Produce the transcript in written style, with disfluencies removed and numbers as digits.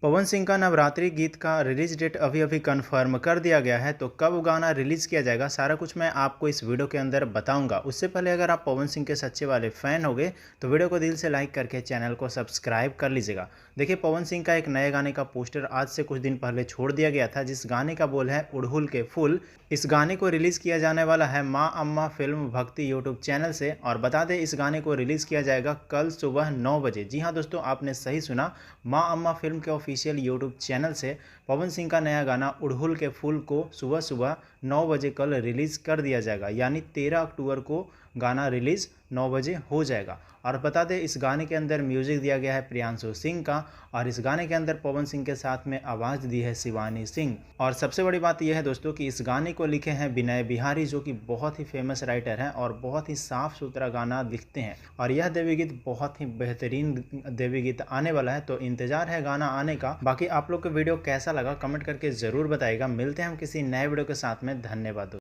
पवन सिंह का नवरात्रि गीत का रिलीज डेट अभी अभी कंफर्म कर दिया गया है। तो कब गाना रिलीज किया जाएगा सारा कुछ मैं आपको इस वीडियो के अंदर बताऊंगा। उससे पहले अगर आप पवन सिंह के सच्चे वाले फैन हो गए तो वीडियो को दिल से लाइक करके चैनल को सब्सक्राइब कर लीजिएगा। देखिए, पवन सिंह का एक नए गाने का पोस्टर आज से कुछ दिन पहले छोड़ दिया गया था, जिस गाने का बोल है उड़हुल के फूल। इस गाने को रिलीज किया जाने वाला है माँ अम्मा फिल्म भक्ति यूट्यूब चैनल से। और बता दें, इस गाने को रिलीज किया जाएगा कल सुबह 9 बजे। जी हाँ दोस्तों, आपने सही सुना, माँ अम्मा फिल्म के ऑफिशियल यूट्यूब चैनल से पवन सिंह का नया गाना उड़हुल के फूल को सुबह सुबह 9 बजे कल रिलीज कर दिया जाएगा। यानी 13 अक्टूबर को गाना रिलीज 9 बजे हो जाएगा। और बता दें, इस गाने के अंदर म्यूजिक दिया गया है प्रियांशु सिंह का, और इस गाने के अंदर पवन सिंह के साथ में आवाज़ दी है शिवानी सिंह। और सबसे बड़ी बात यह है दोस्तों कि इस गाने को लिखे हैं विनय बिहारी, जो कि बहुत ही फेमस राइटर हैं और बहुत ही साफ सुथरा गाना लिखते हैं। और यह देवी गीत बहुत ही बेहतरीन देवी गीत आने वाला है, तो इंतजार है गाना आने का। बाकी आप लोग को वीडियो कैसा लगा कमेंट करके ज़रूर बताइएगा। मिलते हैं हम किसी नए वीडियो के साथ में। धन्यवाद।